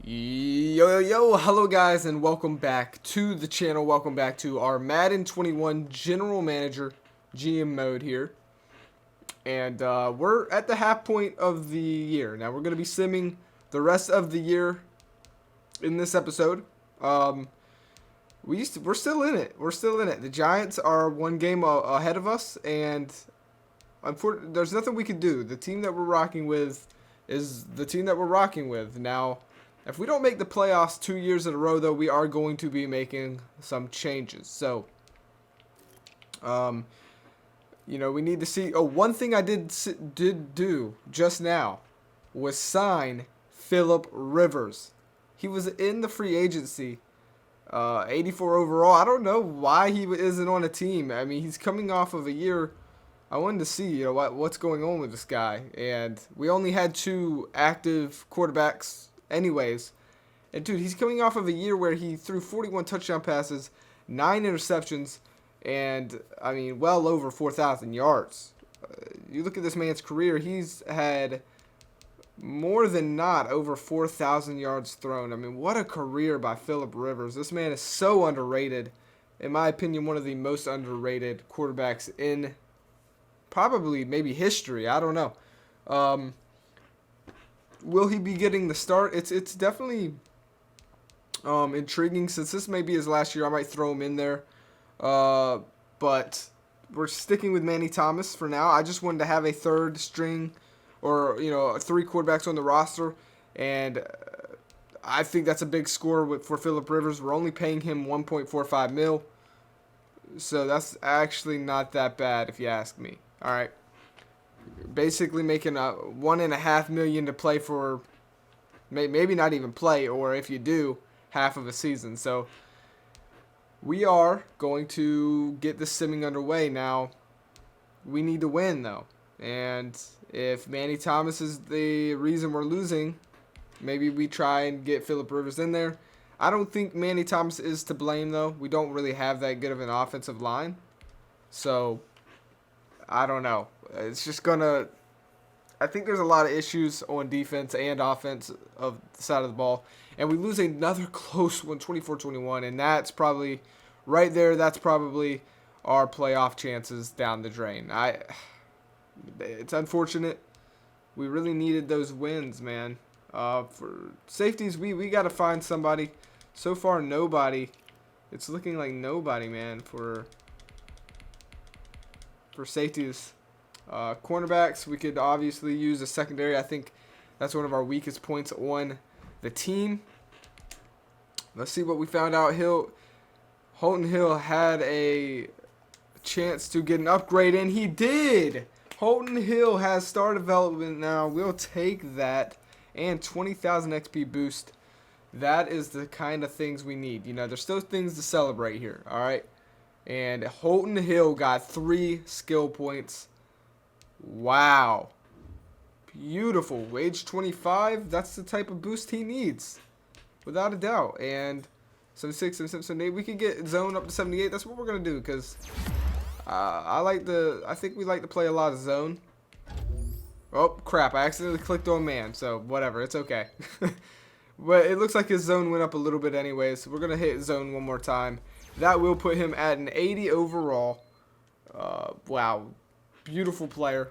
Yo, hello guys, and welcome back to the channel. Welcome back to our Madden 21 General Manager GM mode here. And we're at the half point of the year. Now, we're going to be simming the rest of the year in this episode. We're still in it. We're still in it. The Giants are one game ahead of us, and unfortunately, there's nothing we can do. The team that we're rocking with is the team that we're rocking with. Now, if we don't make the playoffs 2 years in a row, though, we are going to be making some changes. So, we need to see. Oh, one thing I did do just now was sign Phillip Rivers. He was in the free agency, 84 overall. I don't know why he isn't on a team. I mean, he's coming off of a year. I wanted to see, what's going on with this guy. And we only had 2 active quarterbacks anyways. And, dude, he's coming off of a year where he threw 41 touchdown passes, 9 interceptions, and, I mean, well over 4,000 yards. You look at this man's career, he's had more than not over 4,000 yards thrown. I mean, what a career by Phillip Rivers. This man is so underrated. In my opinion, one of the most underrated quarterbacks in probably maybe history. I don't know. Will he be getting the start? It's definitely intriguing. Since this may be his last year, I might throw him in there. But we're sticking with Manny Thomas for now. I just wanted to have a third string or, 3 quarterbacks on the roster. And I think that's a big score for Phillip Rivers. We're only paying him $1.45 million. So that's actually not that bad if you ask me. All right. Basically making a $1.5 million to play for, maybe not even play, or if you do, half of a season. So we are going to get the simming underway. Now, we need to win, though. And if Manny Thomas is the reason we're losing, maybe we try and get Phillip Rivers in there. I don't think Manny Thomas is to blame, though. We don't really have that good of an offensive line. So, I don't know. It's just going to... I think there's a lot of issues on defense and offense of the side of the ball. And we lose another close one, 24-21. And that's probably... Right there, that's probably our playoff chances down the drain. It's unfortunate. We really needed those wins, man. For safeties, we got to find somebody. So far, nobody. It's looking like nobody, man, for safeties. Cornerbacks, we could obviously use a secondary. I think that's one of our weakest points on the team. Let's see what we found out. Holton Hill had a chance to get an upgrade, and he did. Holton Hill has star development now. We'll take that. And 20,000 XP boost. That is the kind of things we need. There's still things to celebrate here, all right? And Holton Hill got 3 skill points. Wow. Beautiful. Age 25, that's the type of boost he needs. Without a doubt. And 76, 77, 78. We could get zone up to 78. That's what we're going to do because I think we like to play a lot of zone. Oh, crap. I accidentally clicked on man, so whatever. It's okay. But it looks like his zone went up a little bit anyway, so we're going to hit zone one more time. That will put him at an 80 overall. Wow. Beautiful player.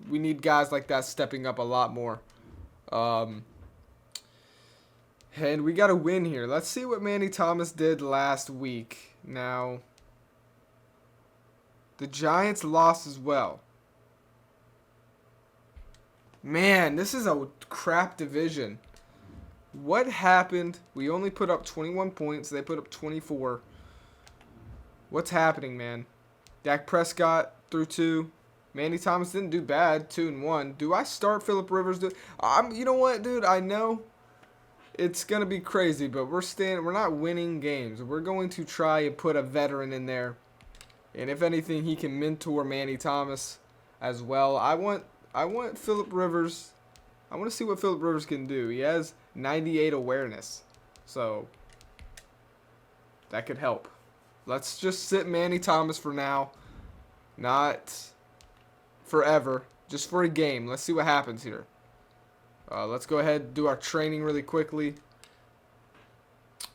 We need guys like that stepping up a lot more. And we got to win here. Let's see what Manny Thomas did last week. Now, the Giants lost as well. Man, this is a crap division. What happened? We only put up 21 points. They put up 24. What's happening, man? Dak Prescott threw 2. Manny Thomas didn't do bad, 2-1. Do I start Phillip Rivers? You know what, dude? I know it's going to be crazy, but we're not winning games. We're going to try and put a veteran in there. And if anything, he can mentor Manny Thomas as well. I want Phillip Rivers. I want to see what Phillip Rivers can do. He has 98 awareness. So that could help. Let's just sit Manny Thomas for now. Not forever. Just for a game. Let's see what happens here. Let's go ahead and do our training really quickly.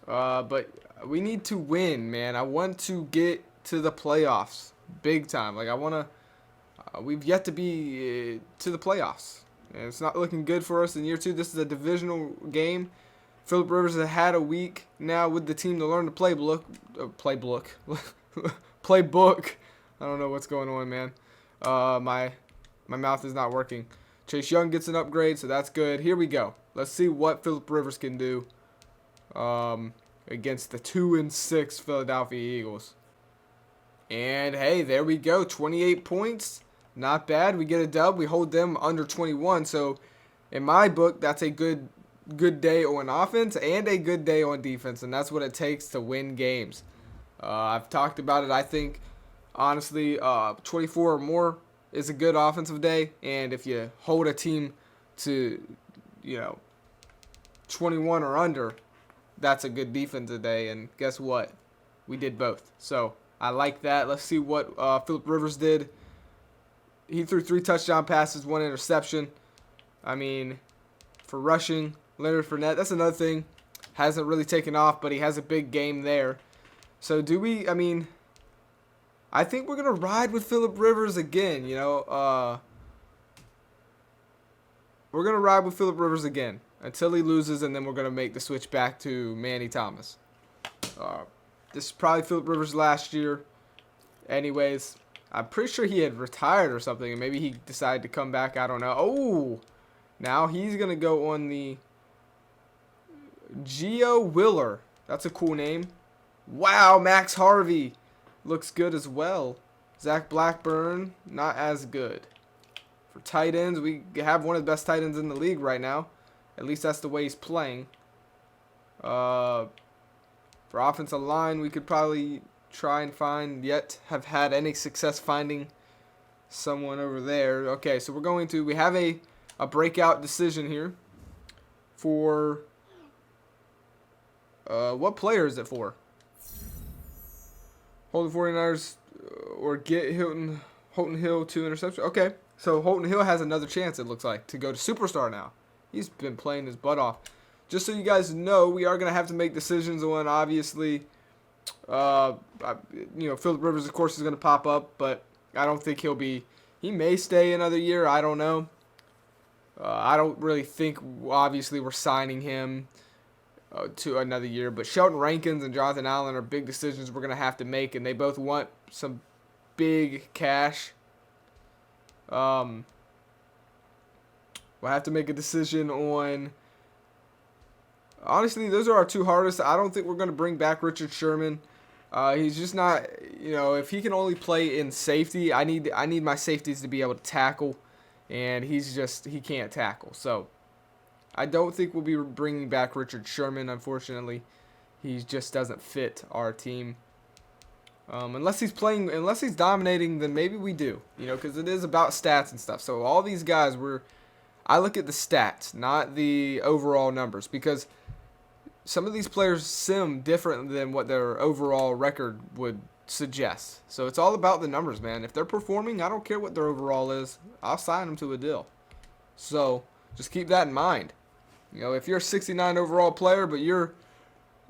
But we need to win, man. I want to get to the playoffs big time. Like, I want to. We've yet to be to the playoffs. And it's not looking good for us in year 2. This is a divisional game. Phillip Rivers has had a week now with the team to learn the playbook. Playbook. I don't know what's going on, man. My mouth is not working. Chase Young gets an upgrade, so that's good. Here we go. Let's see what Phillip Rivers can do against the 2-6 Philadelphia Eagles. And hey, there we go. 28 points. Not bad. We get a dub. We hold them under 21. So in my book, that's a good day on offense and a good day on defense, and that's what it takes to win games. I've talked about it. I think, honestly, 24 or more is a good offensive day, and if you hold a team to, 21 or under, that's a good defensive day, and guess what? We did both. So I like that. Let's see what Phillip Rivers did. He threw 3 touchdown passes, 1 interception. I mean, for rushing, Leonard Fournette, that's another thing. Hasn't really taken off, but he has a big game there. So I think we're going to ride with Phillip Rivers again, We're going to ride with Phillip Rivers again until he loses, and then we're going to make the switch back to Manny Thomas. This is probably Phillip Rivers last year. Anyways, I'm pretty sure he had retired or something, and maybe he decided to come back. I don't know. Oh, now he's going to go on the Gio Willer. That's a cool name. Wow, Max Harvey looks good as well. Zach Blackburn, not as good. For tight ends, we have one of the best tight ends in the league right now. At least that's the way he's playing. For offensive line, we could probably try and find, yet have had any success finding someone over there. Okay, so we have a breakout decision here for, what player is it for? Hold the 49ers or get Holton Hill 2 interceptions. Okay, so Holton Hill has another chance, it looks like, to go to Superstar now. He's been playing his butt off. Just so you guys know, we are going to have to make decisions on, obviously, Phillip Rivers, of course, is going to pop up, but I don't think he may stay another year. I don't know. I don't really think, obviously, we're signing him to another year, but Shelton Rankins and Jonathan Allen are big decisions we're going to have to make, and they both want some big cash. We'll have to make a decision on. Honestly, those are our 2 hardest. I don't think we're going to bring back Richard Sherman. He's just not, if he can only play in safety, I need my safeties to be able to tackle, and he can't tackle. So I don't think we'll be bringing back Richard Sherman, unfortunately. He just doesn't fit our team. Unless he's dominating, then maybe we do, because it is about stats and stuff. So all these guys, I look at the stats, not the overall numbers, because some of these players sim different than what their overall record would suggest. So it's all about the numbers, man. If they're performing, I don't care what their overall is. I'll sign them to a deal. So just keep that in mind. If you're a 69 overall player, but your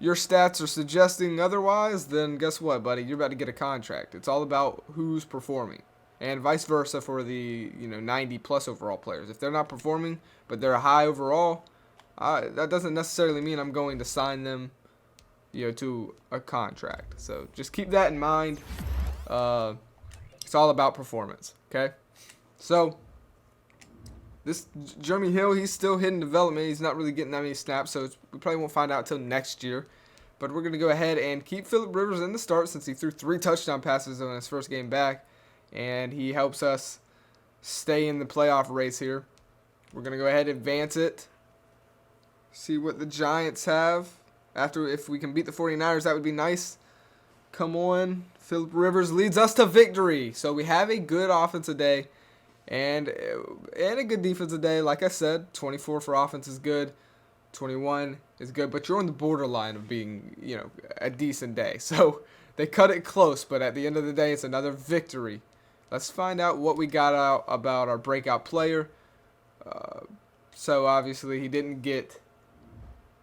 stats are suggesting otherwise, then guess what, buddy? You're about to get a contract. It's all about who's performing. And vice versa for the 90-plus overall players. If they're not performing, but they're a high overall, that doesn't necessarily mean I'm going to sign them, to a contract. So just keep that in mind. It's all about performance, okay? So this Jeremy Hill, he's still hitting development. He's not really getting that many snaps, so we probably won't find out until next year. But we're going to go ahead and keep Phillip Rivers in the start since he threw 3 touchdown passes on his first game back. And he helps us stay in the playoff race here. We're going to go ahead and advance it. See what the Giants have. If we can beat the 49ers, that would be nice. Come on. Phillip Rivers leads us to victory. So we have a good offensive day and a good defensive day. Like I said, 24 for offense is good. 21 is good. But you're on the borderline of being, a decent day. So they cut it close. But at the end of the day, it's another victory. Let's find out what we got out about our breakout player. So obviously he didn't get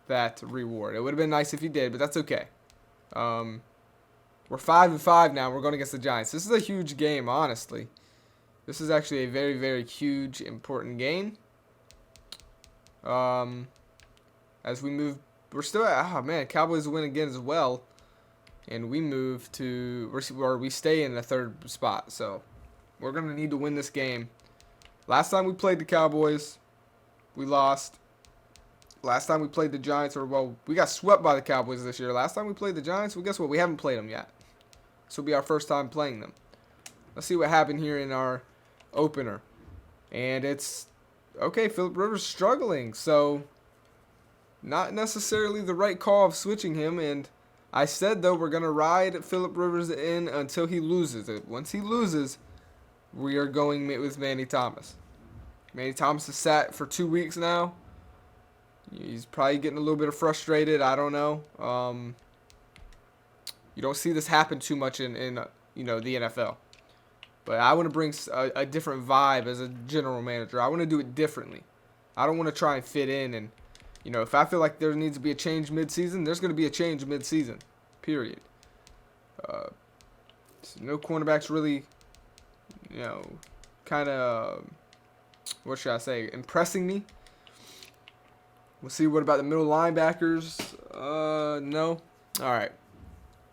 that reward. It would have been nice if he did, but that's okay. We're 5-5 now. We're going against the Giants. This is a huge game, honestly. This is actually a very, very huge, important game. As we move, we're still at, oh man, Cowboys win again as well. And we move to, or we stay in the third spot. So we're going to need to win this game. Last time we played the Cowboys, we lost. Last time we played the Giants, we got swept by the Cowboys this year. Last time we played the Giants, well, guess what? We haven't played them yet. This will be our first time playing them. Let's see what happened here in our opener. And it's, okay, Phillip Rivers struggling. So, not necessarily the right call of switching him. And I said, though, we're going to ride Phillip Rivers in until he loses. Once he loses, we are going with Manny Thomas. Manny Thomas has sat for 2 weeks now. He's probably getting a little bit frustrated. I don't know. You don't see this happen too much in the NFL. But I want to bring a different vibe as a general manager. I want to do it differently. I don't want to try and fit in. And, if I feel like there needs to be a change mid-season, there's going to be a change mid-season. Period. So no cornerbacks really, kind of, what should I say, impressing me. We'll see what about the middle linebackers. No. All right.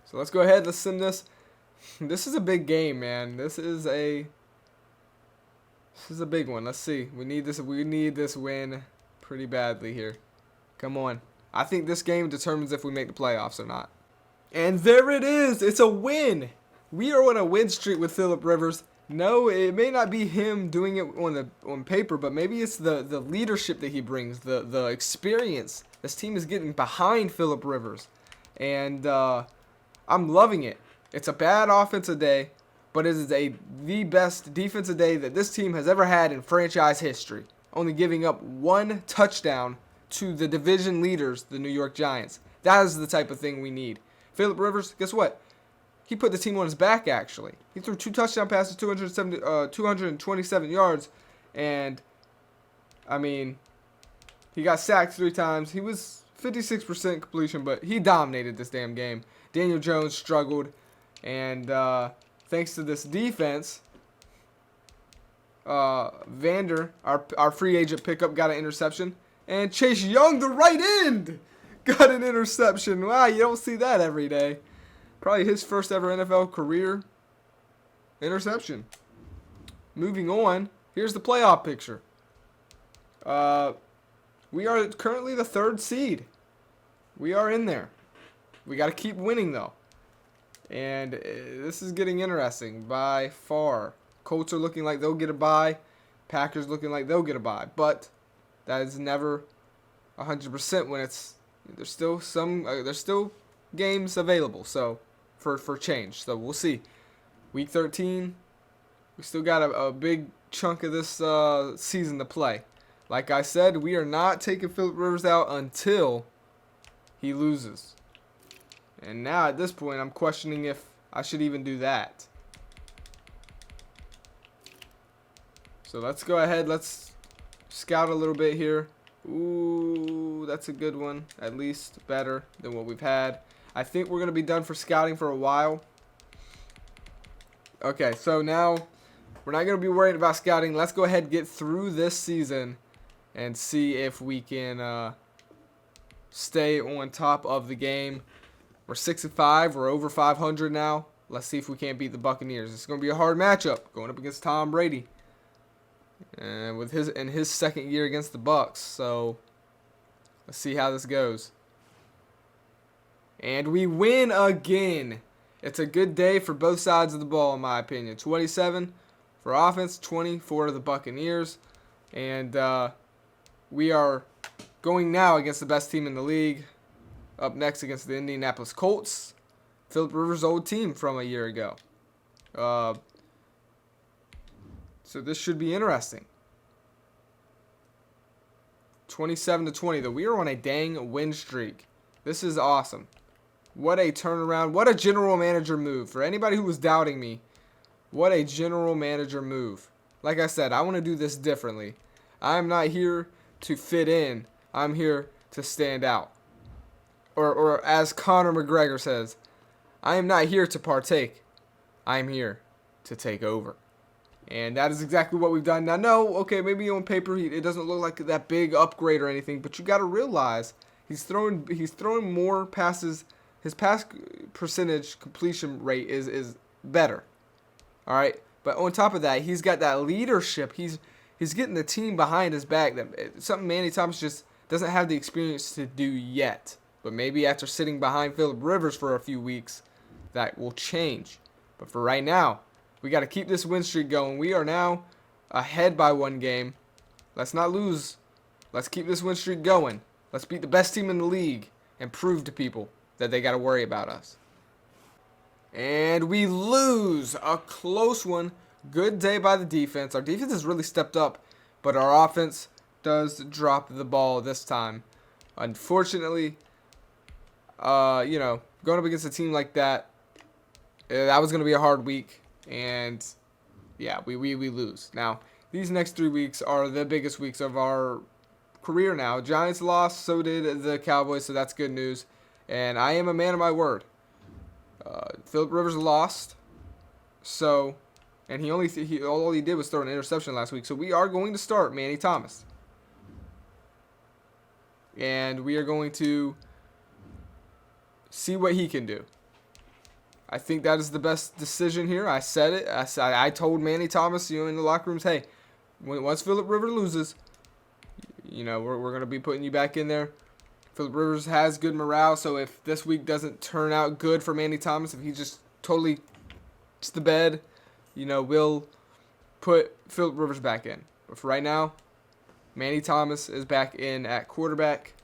So let's go ahead. Let's sim this. This is a big game, man. This is a big one. Let's see. We need this win pretty badly here. Come on. I think this game determines if we make the playoffs or not. And there it is. It's a win. We are on a win streak with Phillip Rivers. No, it may not be him doing it on paper, but maybe it's the leadership that he brings, the experience. This team is getting behind Phillip Rivers, and I'm loving it. It's a bad offensive day, but it is the best defensive day that this team has ever had in franchise history, only giving up 1 touchdown to the division leaders, the New York Giants. That is the type of thing we need. Phillip Rivers, guess what? He put the team on his back, actually. He threw 2 touchdown passes, 227 yards. And, he got sacked 3 times. He was 56% completion, but he dominated this damn game. Daniel Jones struggled. And thanks to this defense, Vander, our free agent pickup, got an interception. And Chase Young, the right end, got an interception. Wow, you don't see that every day. Probably his first ever NFL career interception. Moving on, here's the playoff picture. We are currently the 3rd seed. We are in there. We got to keep winning, though. And this is getting interesting by far. Colts are looking like they'll get a bye. Packers looking like they'll get a bye. But that is never 100% when there's still games available. So. For change. So we'll see. Week 13, we still got a big chunk of this season to play. Like I said, we are not taking Phillip Rivers out until he loses. And now at this point, I'm questioning if I should even do that. So let's go ahead. Let's scout a little bit here. Ooh, that's a good one. At least better than what we've had. I think we're going to be done for scouting for a while. Okay, so now we're not going to be worried about scouting. Let's go ahead and get through this season and see if we can stay on top of the game. We're 6-5. We're over 500 now. Let's see if we can't beat the Buccaneers. It's going to be a hard matchup going up against Tom Brady. And with his second year against the Bucs. So let's see how this goes. And we win again. It's a good day for both sides of the ball, in my opinion. 27 for offense, 20 for the Buccaneers. And we are going now against the best team in the league. Up next against the Indianapolis Colts. Phillip Rivers' old team from a year ago. So this should be interesting. 27-20, though. We are on a dang win streak. This is awesome. What a turnaround. What a general manager move. For anybody who was doubting me, what a general manager move. Like I said, I want to do this differently. I'm not here to fit in. I'm here to stand out. or as Conor McGregor says, I am not here to partake. I am here to take over. And that is exactly what we've done. Now, no, okay, maybe on paper it doesn't look like that big upgrade or anything, but you got to realize he's throwing more passes. His pass percentage completion rate is better. All right, but on top of that, he's got that leadership. He's getting the team behind his back. That something Manny Thomas just doesn't have the experience to do yet. But maybe after sitting behind Phillip Rivers for a few weeks, that will change. But for right now, we got to keep this win streak going. We are now ahead by 1 game. Let's not lose. Let's keep this win streak going. Let's beat the best team in the league and prove to people that they got to worry about us. And we lose a close one. Good day by the defense. Our defense has really stepped up, but our offense does drop the ball this time. Unfortunately, going up against a team like that, that was going to be a hard week. And, yeah, we lose. Now, these next 3 weeks are the biggest weeks of our career now. Giants lost, so did the Cowboys, so that's good news. And I am a man of my word. Phillip Rivers lost, and all he did was throw an interception last week. So we are going to start Manny Thomas, and we are going to see what he can do. I think that is the best decision here. I said it. I told Manny Thomas, in the locker rooms, hey, once Phillip Rivers loses, we're going to be putting you back in there. Phillip Rivers has good morale, so if this week doesn't turn out good for Manny Thomas, if he just totally hits the bed, we'll put Phillip Rivers back in. But for right now, Manny Thomas is back in at quarterback,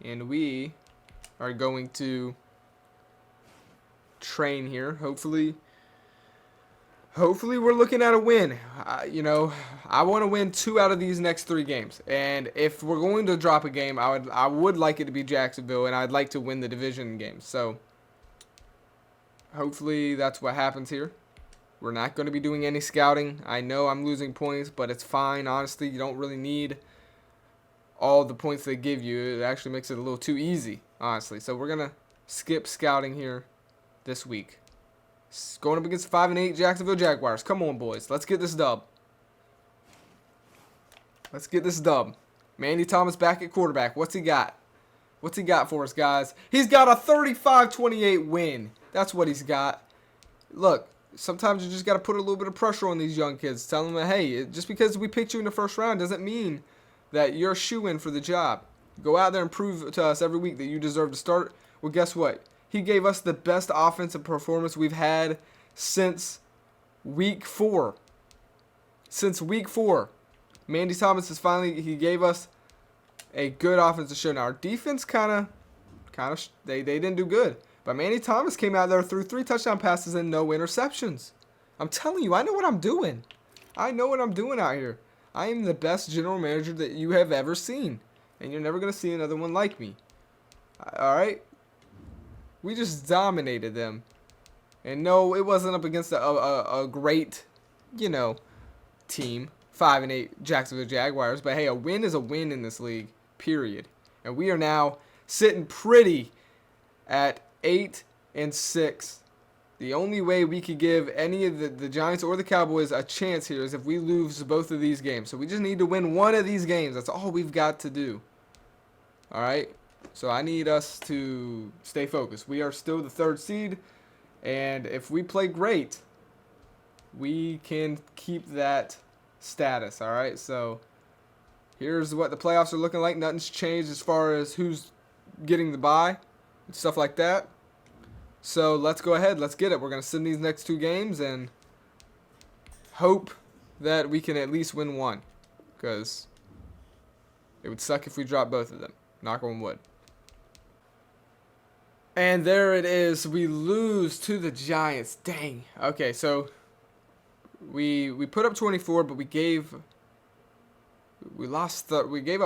and we are going to train here. Hopefully we're looking at a win. I want to win 2 out of these next 3 games. And if we're going to drop a game, I would like it to be Jacksonville, and I'd like to win the division game. So hopefully that's what happens here. We're not going to be doing any scouting. I know I'm losing points, but it's fine. Honestly, you don't really need all the points they give you. It actually makes it a little too easy, honestly. So we're going to skip scouting here this week. Going up against 5-8 Jacksonville Jaguars. Come on, boys. Let's get this dub. Manny Thomas back at quarterback. What's he got? What's he got for us, guys? He's got a 35-28 win. That's what he's got. Look, sometimes you just got to put a little bit of pressure on these young kids. Tell them that, hey, just because we picked you in the first round doesn't mean that you're a shoo-in for the job. Go out there and prove to us every week that you deserve to start. Well, guess what? He gave us the best offensive performance we've had since week 4. Manny Thomas he gave us a good offensive show. Now, our defense they didn't do good. But Manny Thomas came out there, threw 3 touchdown passes and no interceptions. I'm telling you, I know what I'm doing. I know what I'm doing out here. I am the best general manager that you have ever seen. And you're never going to see another one like me. All right? We just dominated them. And no, it wasn't up against a great, team. 5-8 Jacksonville Jaguars. But hey, a win is a win in this league, period. And we are now sitting pretty at 8-6. The only way we could give any of the Giants or the Cowboys a chance here is if we lose both of these games. So we just need to win one of these games. That's all we've got to do. All right? So I need us to stay focused. We are still the 3rd seed, and if we play great, we can keep that status, all right? So here's what the playoffs are looking like. Nothing's changed as far as who's getting the bye and stuff like that. So let's go ahead. Let's get it. We're going to send these next 2 games and hope that we can at least win one, because it would suck if we drop both of them. Knock on wood. And there it is. We lose to the Giants. Dang. Okay, so we put up 24, but we gave up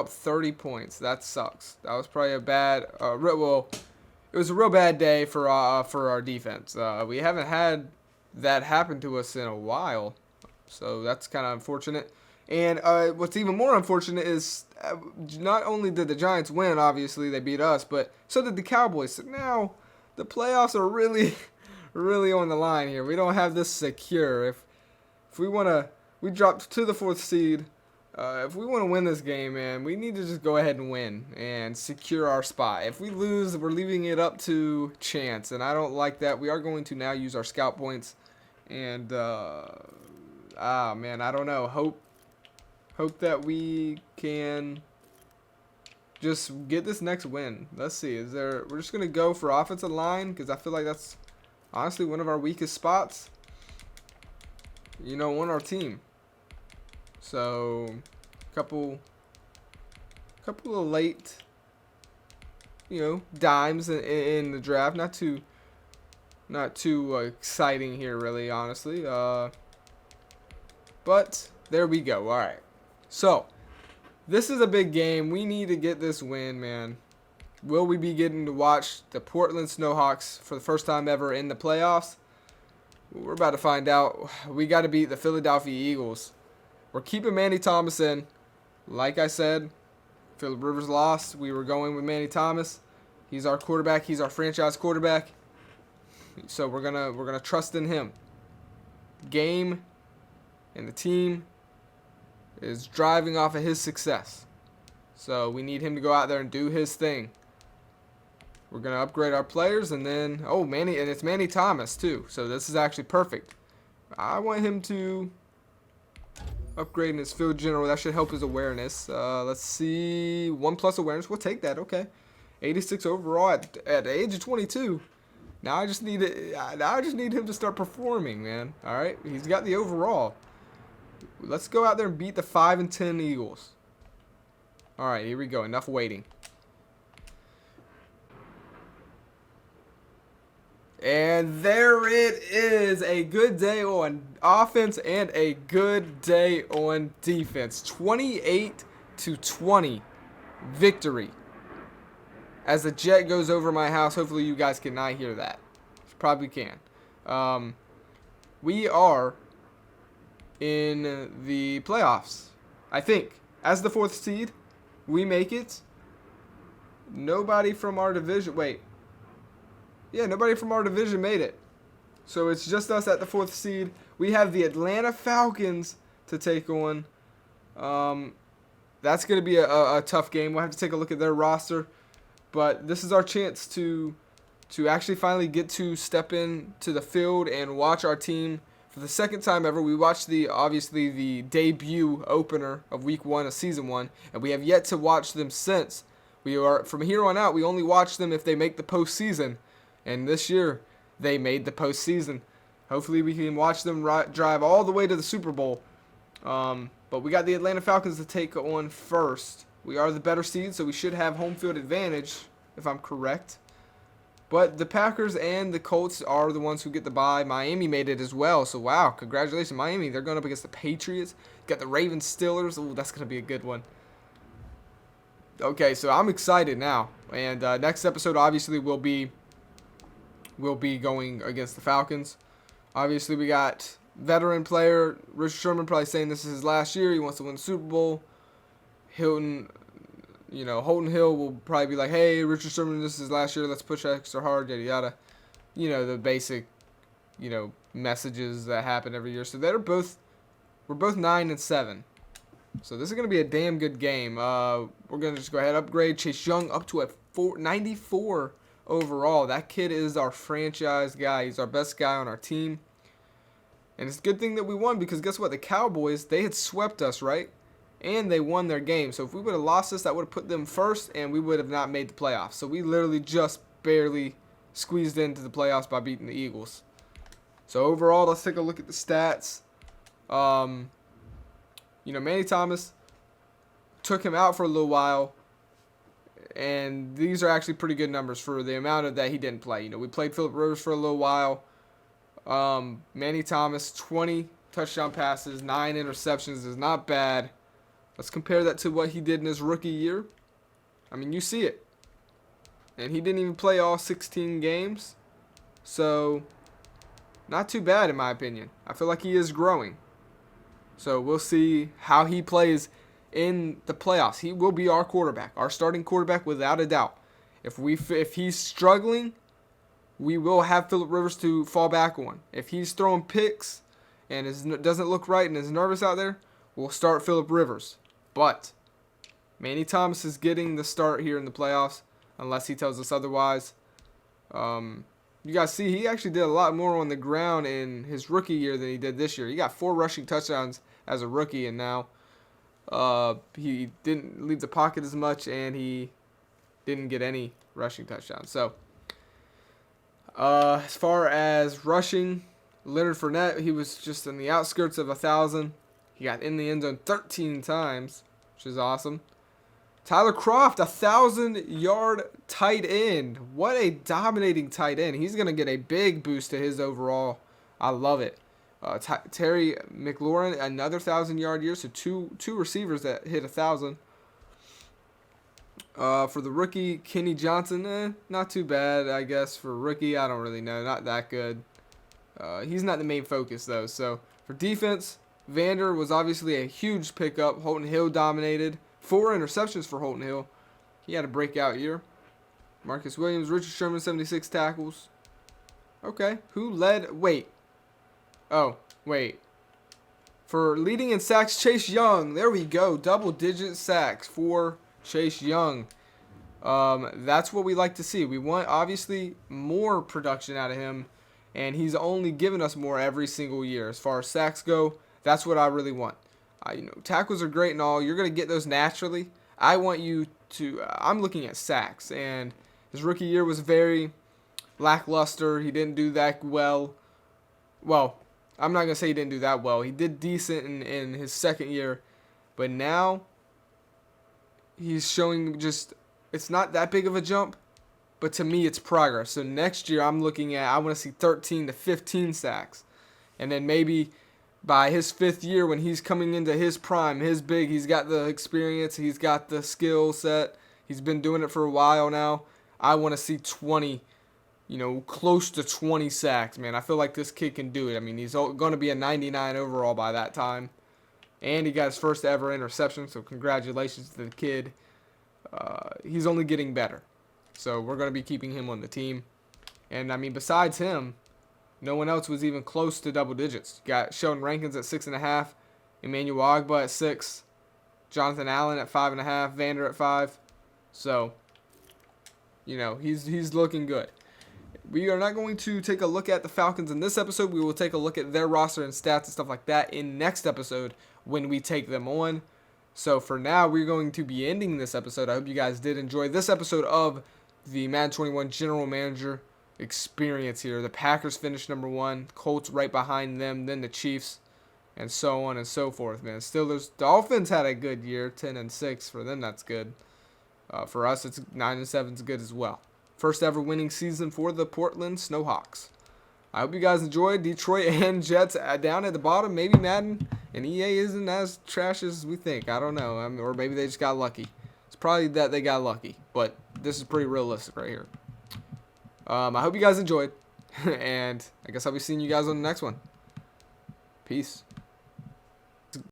30 points. That sucks. That was probably a bad. It was a real bad day for our defense. We haven't had that happen to us in a while, so that's kind of unfortunate. And what's even more unfortunate is not only did the Giants win, obviously they beat us, but so did the Cowboys. So now the playoffs are really, really on the line here. We don't have this secure. If we want to, we dropped to the 4th seed. If we want to win this game, man, we need to just go ahead and win and secure our spot. If we lose, we're leaving it up to chance, and I don't like that. We are going to now use our scout points, and man, I don't know. Hope that we can just get this next win. Let's see. We're just gonna go for offensive line because I feel like that's honestly one of our weakest spots. On our team. So, couple of late, dimes in the draft. Not too exciting here, really, honestly. But there we go. All right. So, this is a big game. We need to get this win, man. Will we be getting to watch the Portland Snowhawks for the first time ever in the playoffs? We're about to find out. We got to beat the Philadelphia Eagles. We're keeping Manny Thomas in. Like I said, Phillip Rivers lost. We were going with Manny Thomas. He's our quarterback. He's our franchise quarterback. So we're gonna trust in him. Game and the team is driving off of his success. So we need him to go out there and do his thing. We're gonna upgrade our players, and then Manny, and it's Manny Thomas too. So this is actually perfect. I want him to upgrade in his field general. That should help his awareness. Let's see, 1+ awareness. We'll take that. Okay, 86 overall at the age of 22. Now I just need him to start performing, man. All right, he's got the overall. Let's go out there and beat the 5-10 Eagles. All right, here we go. Enough waiting. And there it is. A good day on offense and a good day on defense. 28-20 victory. As the jet goes over my house, hopefully you guys cannot hear that. You probably can. We are in the playoffs, I think. As the 4th seed, we make it. Nobody from our division. Wait. Yeah, nobody from our division made it. So it's just us at the 4th seed. We have the Atlanta Falcons to take on. That's going to be a tough game. We'll have to take a look at their roster. But this is our chance to actually finally get to step into the field and watch our team for the second time ever. We watched obviously the debut opener of Week 1 of Season 1, and we have yet to watch them since. From here on out, we only watch them if they make the postseason. And this year, they made the postseason. Hopefully, we can watch them drive all the way to the Super Bowl. But we got the Atlanta Falcons to take on first. We are the better seed, so we should have home field advantage, if I'm correct. But the Packers and the Colts are the ones who get the bye. Miami made it as well. So, wow, congratulations, Miami. They're going up against the Patriots. Got the Ravens, Steelers. Ooh, that's going to be a good one. Okay, so I'm excited now. And next episode, obviously, will be going against the Falcons. Obviously, we got veteran player Richard Sherman probably saying this is his last year. He wants to win the Super Bowl. Holton Hill will probably be like, hey, Richard Sherman, this is his last year. Let's push extra hard, yada, yada. The basic, messages that happen every year. So we're both 9-7. So this is going to be a damn good game. We're going to just go ahead and upgrade Chase Young up to a 94 overall. That kid is our franchise guy. He's our best guy on our team. And it's a good thing that we won because guess what? The Cowboys, they had swept us, right? And they won their game. So if we would have lost this, that would have put them first and we would have not made the playoffs. So we literally just barely squeezed into the playoffs by beating the Eagles. So overall, let's take a look at the stats. Manny Thomas took him out for a little while. And these are actually pretty good numbers for the amount of that he didn't play. We played Phillip Rivers for a little while. Manny Thomas, 20 touchdown passes, 9 interceptions is not bad. Let's compare that to what he did in his rookie year. I mean, you see it. And he didn't even play all 16 games. So, not too bad in my opinion. I feel like he is growing. So we'll see how he plays in the playoffs. He will be our quarterback, our starting quarterback without a doubt. If he's struggling, we will have Phillip Rivers to fall back on. If he's throwing picks and doesn't look right and is nervous out there, we'll start Phillip Rivers. But Manny Thomas is getting the start here in the playoffs, unless he tells us otherwise. You guys see, he actually did a lot more on the ground in his rookie year than he did this year. He got 4 rushing touchdowns as a rookie, and now he didn't leave the pocket as much, and he didn't get any rushing touchdowns. So, as far as rushing, Leonard Fournette, he was just in the outskirts of 1,000. He got in the end zone 13 times, which is awesome. Tyler Kroft, 1,000-yard tight end. What a dominating tight end. He's going to get a big boost to his overall. I love it. Terry McLaurin, another 1,000-yard year. So two receivers that hit 1,000. For the rookie, Kenny Johnson, not too bad, I guess. For rookie, I don't really know. Not that good. He's not the main focus, though. So for defense, Vander was obviously a huge pickup. Holton Hill dominated. 4 interceptions for Holton Hill. He had a breakout year. Marcus Williams, Richard Sherman, 76 tackles. Okay. Who led? Wait. Oh, wait. For leading in sacks, Chase Young. There we go. Double-digit sacks for Chase Young. That's what we like to see. We want, obviously, more production out of him. And he's only given us more every single year. As far as sacks go, that's what I really want. Tackles are great and all. You're going to get those naturally. I want you to I'm looking at sacks. And his rookie year was very lackluster. He didn't do that well. Well, I'm not going to say he didn't do that well. He did decent in his second year. But now he's showing it's not that big of a jump. But to me, it's progress. So next year, I want to see 13 to 15 sacks. And then maybe by his 5th year, when he's coming into his prime, he's got the experience, he's got the skill set, he's been doing it for a while now. I want to see 20, close to 20 sacks, man. I feel like this kid can do it. I mean, he's going to be a 99 overall by that time. And he got his first ever interception, so congratulations to the kid. He's only getting better. So we're going to be keeping him on the team. And, I mean, besides him, no one else was even close to double digits. Got Sheldon Rankins at 6.5, Emmanuel Ogbah at 6, Jonathan Allen at 5.5, Vander at 5. So, he's looking good. We are not going to take a look at the Falcons in this episode. We will take a look at their roster and stats and stuff like that in next episode when we take them on. So for now, we're going to be ending this episode. I hope you guys did enjoy this episode of the Madden 21 General Manager experience here. The Packers finished number 1, Colts right behind them, then the Chiefs, and so on and so forth, man. Still, the Dolphins had a good year, 10-6. For them, that's good. For us, it's 9-7 is good as well. First ever winning season for the Portland Snowhawks. I hope you guys enjoyed. Detroit and Jets down at the bottom. Maybe Madden and EA isn't as trash as we think. I don't know. Or maybe they just got lucky. It's probably that they got lucky, but this is pretty realistic right here. I hope you guys enjoyed, and I guess I'll be seeing you guys on the next one. Peace.